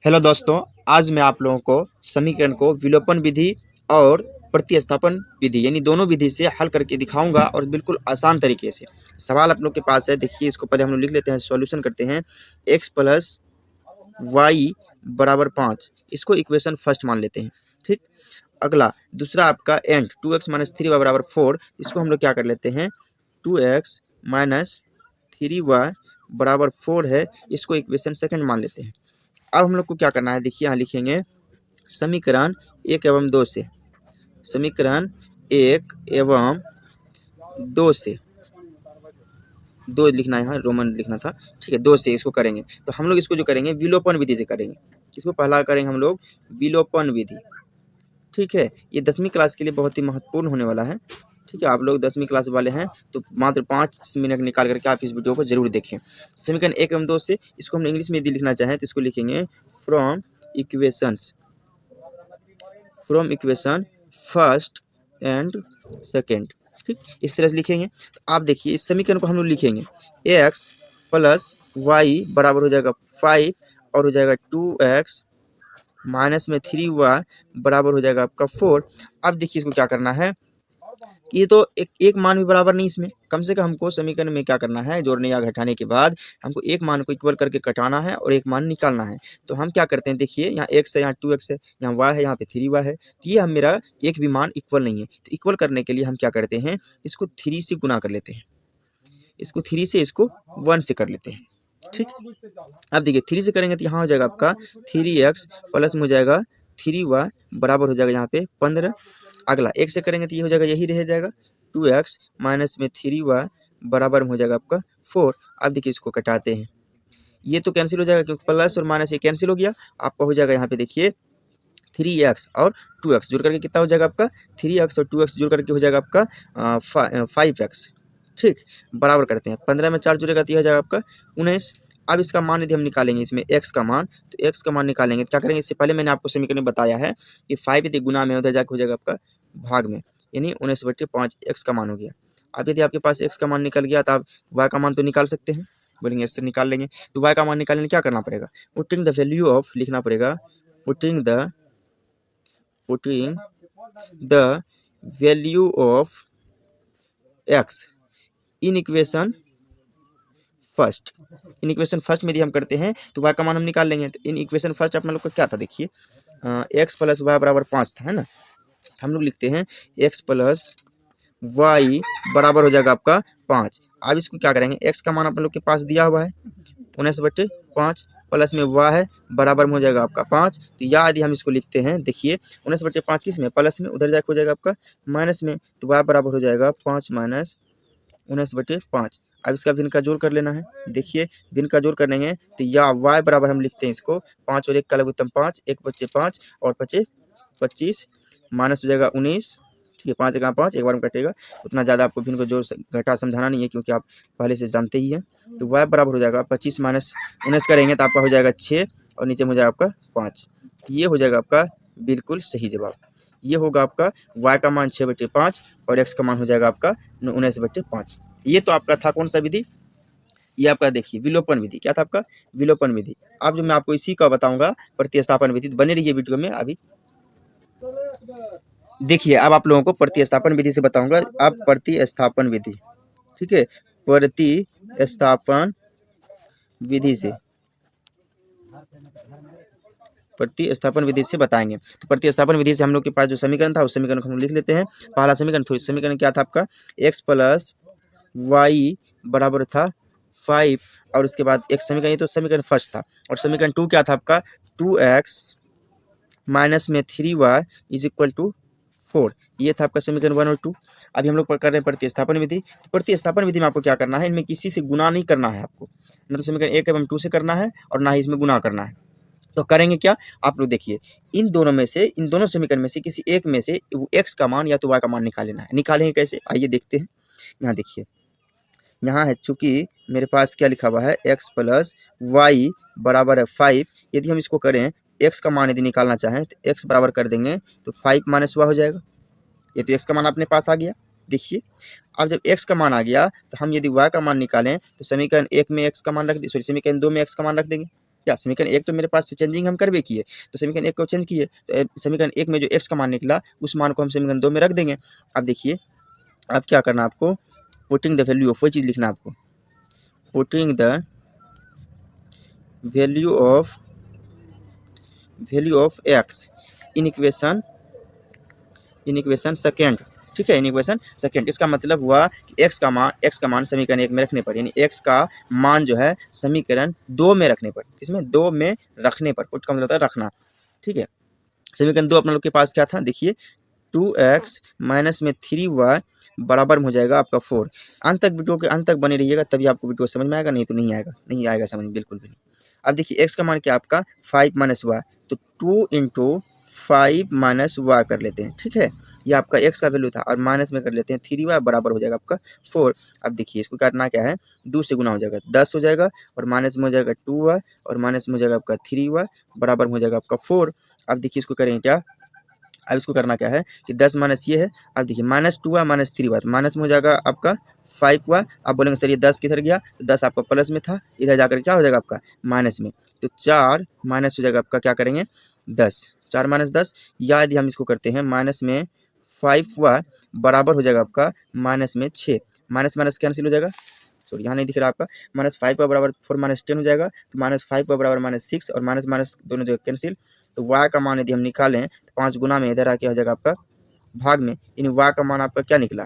Hello दोस्तों, आज मैं आप लोगों को समीकरण को विलोपन विधि और प्रतिस्थापन विधि यानी दोनों विधि से हल करके दिखाऊंगा और बिल्कुल आसान तरीके से। सवाल आप लोग के पास है, देखिए इसको पहले हम लोग लिख लेते हैं, सॉल्यूशन करते हैं। x प्लस वाई बराबर 5, इसको इक्वेशन फर्स्ट मान लेते हैं। ठीक, अगला दूसरा आपका एंड 2x माइनस 3y बराबर 4, इसको हम लोग क्या कर लेते हैं, 2x माइनस 3y बराबर 4 है, इसको इक्वेशन सेकंड मान लेते हैं। अब हम लोग को क्या करना है, देखिए यहाँ लिखेंगे समीकरण 1 एवं 2 से, समीकरण 1 एवं 2 से, 2 लिखना है, यहाँ रोमन लिखना था, ठीक है, 2 से इसको करेंगे। तो हम लोग इसको जो करेंगे विलोपन विधि से करेंगे। इसको पहला करेंगे हम लोग विलोपन विधि। ठीक है, ये 10वीं क्लास के लिए बहुत ही महत्वपूर्ण होने वाला है। ठीक है, आप लोग 10वीं क्लास वाले हैं तो मात्र 5 मिनट निकाल करके आप इस वीडियो को जरूर देखें। समीकरण 1 एवं 2 से, इसको हम इंग्लिश में यदि लिखना चाहें तो इसको लिखेंगे from equation first and second. ठीक, इस तरह से लिखेंगे। तो आप देखिए इस समीकरण को हम लोग लिखेंगे x प्लस वाई बराबर हो जाएगा 5 और हो जाएगा 2x माइनस में 3y बराबर हो जाएगा आपका 4। अब देखिए इसको क्या करना है, ये तो एक मान भी बराबर नहीं, इसमें कम से कम हमको समीकरण में क्या करना है, जोड़ने या घटाने के बाद हमको एक मान को इक्वल करके घटाना है और एक मान निकालना है। तो हम क्या करते हैं, देखिए यहाँ x है, यहाँ 2x है, यहाँ y है, यहाँ पे 3y है, तो ये हम मेरा एक भी मान इक्वल नहीं है। तो इक्वल करने के लिए हम क्या करते हैं, इसको 3 से गुना कर लेते हैं, इसको 3 से इसको 1 से कर लेते हैं। ठीक, अब देखिए 3 से करेंगे तो यहाँ हो जाएगा आपका 3x प्लस में हो जाएगा 3y बराबर हो जाएगा यहाँ पे 15। अगला 1 से करेंगे तो ये हो जाएगा, यही रह जाएगा 2x माइनस में 3y बराबर में हो जाएगा आपका 4। अब देखिए इसको कटाते हैं, ये तो कैंसिल हो जाएगा क्योंकि प्लस और माइनस ये कैंसिल हो गया। आपका हो जाएगा यहाँ पे देखिए 3x और 2x जुड़ करके कितना हो जाएगा आपका, 3x और 2x जुड़ करके हो जाएगा आपका 5x। ठीक, बराबर करते हैं, 15 में 4 जुड़ेगा तो यह हो जाएगा आपका 19। अब इसका मान यदि हम निकालेंगे, इसमें x का मान, तो x का मान निकालेंगे तो क्या करेंगे, इससे पहले मैंने आपको समीकरण में बताया है कि 5 यदि गुना में उधर जाकर हो जाएगा आपका भाग में, यानी 19/5 x का मान हो गया। अब यदि आपके पास x का मान निकल गया तो आप y का मान तो निकाल सकते हैं, बोलेंगे इससे निकाल लेंगे। तो y का मान निकालने क्या करना पड़ेगा, पुटिंग द वैल्यू ऑफ लिखना पड़ेगा, putting the value of x in equation first. In equation first में यदि हम करते हैं तो y का मान हम निकाल लेंगे। तो इन इक्वेशन फर्स्ट अपना लोग का क्या था, देखिए x प्लस वाई बराबर 5 था, है ना। हम लोग लिखते हैं x प्लस वाई बराबर हो जाएगा आपका 5। अब इसको क्या करेंगे, x का मान अपन लोग के पास दिया हुआ है 19/5 प्लस में y है बराबर में हो जाएगा आपका 5। तो या यदि हम इसको लिखते हैं, देखिए 19/5 किस में, प्लस में, उधर जाकर हो जाएगा आपका माइनस में, तो y बराबर हो जाएगा 5 माइनस 19/5। अब इसका भिन्न का जोड़ कर लेना है। देखिए भिन्न का जोड़ करेंगे तो या y बराबर हम लिखते हैं इसको 5 और 1 का लघुत्तम 5, 1 बचे 5 और 25 माइनस हो जाएगा 19। ठीक है, 5 जगह 5 एक बार में कटेगा, उतना ज़्यादा आपको भिन्न को जोड़ घटा समझाना नहीं है क्योंकि आप पहले से जानते ही हैं। तो y बराबर हो जाएगा 25 माइनस 19 करेंगे तो आपका हो जाएगा 6 और नीचे में हो जाएगा आपका 5। तो ये हो जाएगा आपका बिल्कुल सही जवाब। ये होगा आपका y का मान 6/5 और x का मान हो जाएगा आपका 19/5। ये तो आपका था कौन सा विधि, ये आपका देखिए विलोपन विधि। क्या था आपका, विलोपन विधि। अब जो मैं आपको इसी का बताऊंगा प्रतिस्थापन विधि, बने रहिए वीडियो में। अभी देखिए अब आप लोगों को प्रतिस्थापन विधि से बताऊंगा। अब प्रतिस्थापन विधि, ठीक है, प्रतिस्थापन विधि से बताएंगे। तो प्रतिस्थापन विधि से हम लोग के पास जो समीकरण था उस समीकरण को हम लिख लेते हैं। पहला समीकरण, तो समीकरण क्या था आपका, x प्लस वाई बराबर था 5 और उसके बाद एक समीकरण, ये तो समीकरण फर्स्ट था, और समीकरण 2 क्या था आपका, 2x माइनस में 3y इज इक्वल टू 4। ये था आपका समीकरण 1 और 2। अभी हम लोग कर रहे हैं प्रतिस्थापन विधि। तो प्रतिस्थापन विधि में आपको क्या करना है, इनमें किसी से गुना नहीं करना है आपको, ना तो समीकरण 1 एवं 2 से करना है और ना ही इसमें गुना करना है। तो करेंगे क्या, आप लोग देखिए इन दोनों समीकरण में से किसी एक में से x का मान या तो y का मान निकाल लेना है। निकालेंगे कैसे, आइए देखते हैं। यहाँ देखिए, यहाँ है चूंकि मेरे पास क्या लिखा हुआ है, x प्लस वाई बराबर है 5। यदि हम इसको करें, x का मान यदि निकालना चाहें तो x बराबर कर देंगे तो 5 माइनस y हो जाएगा। ये तो x का मान अपने पास आ गया। देखिए अब जब x का मान आ गया तो हम यदि y का मान निकालें तो समीकरण 1 में x का मान रख दें, सॉरी समीकरण 2 में x का मान रख देंगे। क्या समीकरण 1 तो मेरे पास से चेंजिंग हम करवे किए, तो समीकरण 1 को चेंज किए, तो समीकरण 1 में जो x का मान निकला उस मान को हम समीकरण 2 में रख देंगे। अब देखिए अब क्या करना आपको, पुटिंग द वैल्यू ऑफ, वही चीज़ लिखना आपको, putting the value of x in equation second. ठीक है, इन इक्वेशन सेकेंड। इसका मतलब हुआ कि x का मान समीकरण 1 में रखने पर, यानी x का मान जो है समीकरण 2 में रखने पर, इसमें 2 में रखने पर, पुट का मतलब होता है रखना। ठीक है, समीकरण 2 अपना लोग के पास क्या था, देखिए 2x माइनस में 3y बराबर हो जाएगा आपका 4। अंत तक वीडियो के अंत तक बने रहिएगा, तभी आपको वीडियो समझ में आएगा, नहीं तो नहीं आएगा समझ में, बिल्कुल भी नहीं। अब देखिए x का मान क्या आपका 5 माइनस y, तो 2 इंटू 5 माइनस y कर लेते हैं। ठीक है, ये आपका x का वैल्यू था, और माइनस में कर लेते हैं 3y बराबर हो जाएगा आपका 4। अब देखिए इसको करना क्या है, 2 से गुना हो जाएगा 10 हो जाएगा, और माइनस में हो जाएगा 2y, और माइनस में हो जाएगा आपका 3y बराबर हो जाएगा आपका 4। अब देखिए इसको करेंगे क्या, अब इसको करना क्या है कि 10 माइनस ये है, अब देखिए माइनस 2y माइनस 3y, तो माइनस में हो जाएगा आपका 5y। आप बोलेंगे सर ये 10 किधर गया, तो 10 आपका प्लस में था, इधर जाकर क्या हो जाएगा आपका माइनस में, तो 4 माइनस हो जाएगा आपका, क्या करेंगे 10, 4 माइनस 10, या यदि हम इसको करते हैं माइनस में 5y बराबर हो जाएगा आपका माइनस में 6, माइनस माइनस कैंसिल हो जाएगा, सॉरी यहाँ नहीं दिख रहा आपका, माइनस 5 बराबर 4 माइनस 10 हो जाएगा, तो माइनस 5 बराबर माइनस 6, और माइनस माइनस दोनों जगह कैंसिल, तो y का मान यदि हम निकालें तो 5 गुना में इधर आके हो जाएगा आपका भाग में, इन y का मान आपका क्या निकला,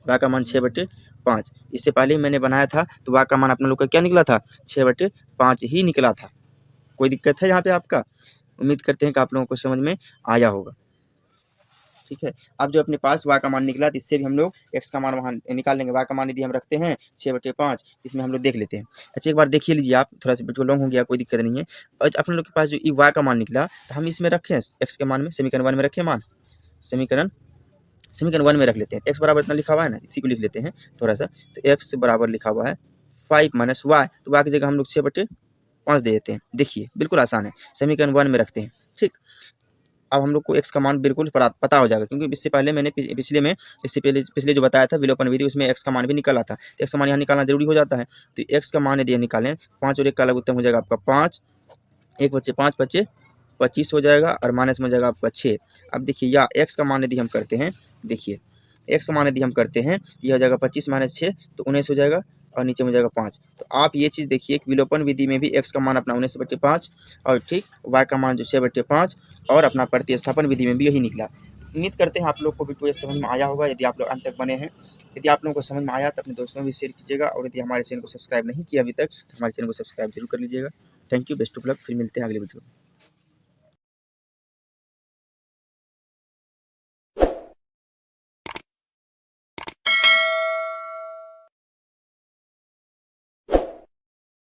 y का मान 6/5। इससे पहले ही मैंने बनाया था, तो y का मान अपने लोग का क्या निकला था, 6/5 ही निकला था। कोई दिक्कत है यहाँ पे आपका, उम्मीद करते हैं कि आप लोगों को समझ में आया होगा। ठीक है, अब जो अपने पास y का मान निकला, तो इससे भी हम लोग x का मान वहाँ निकाल लेंगे। y का मान यदि हम रखते हैं 6/5, इसमें हम लोग देख लेते हैं। अच्छा एक बार देखिए लीजिए आप, थोड़ा सा वीडियो लॉन्ग हो गया, कोई दिक्कत नहीं है। और अपने लोग के पास जो y का मान निकला, तो हम इसमें रखें x के मान में, समीकरण 1 में रखें मान, समीकरण 1 में रख लेते हैं। x बराबर इतना लिखा हुआ है ना, इसी को लिख लेते हैं थोड़ा सा, तो x बराबर लिखा हुआ है 5 माइनस y, तो y की जगह हम लोग 6/5 दे देते हैं। देखिए बिल्कुल आसान है, समीकरण 1 में रखते हैं। ठीक, अब हम लोग को x का मान बिल्कुल पता हो जाएगा, क्योंकि इससे पहले मैंने पिछले जो बताया था विलोपन विधि, उसमें x का मान भी निकला था, तो x का मान यहाँ निकालना जरूरी हो जाता है। तो x का मान यदि निकालें, 5 और 1 का अलग उत्तर हो जाएगा आपका 5, 1 बच्चे 5 बच्चे 25 हो जाएगा, और माइनस में हो जाएगा आपका 6। अब देखिए या x का मान यदि हम करते हैं, देखिए x का मान यदि हम करते हैं, यह हो जाएगा 25 माइनस 6, तो 19 हो जाएगा, और नीचे में हो जाएगा 5। तो आप ये चीज़ देखिए कि विलोपन विधि में भी x का मान अपना 19/5, और ठीक y का मान जो 6/5, और अपना प्रतिस्थापन विधि में भी यही निकला। उम्मीद करते हैं आप लोग को वीडियो समझ में आया होगा, यदि आप लोग अंत तक बने हैं। यदि आप लोगों को समझ में आया तो अपने दोस्तों में भी शेयर कीजिएगा, और यदि हमारे चैनल को सब्सक्राइब नहीं किया अभी तक, तो हमारे चैनल को सब्सक्राइब जरूर कर लीजिएगा। Thank you, best of luck, फिर मिलते हैं अगले वीडियो में।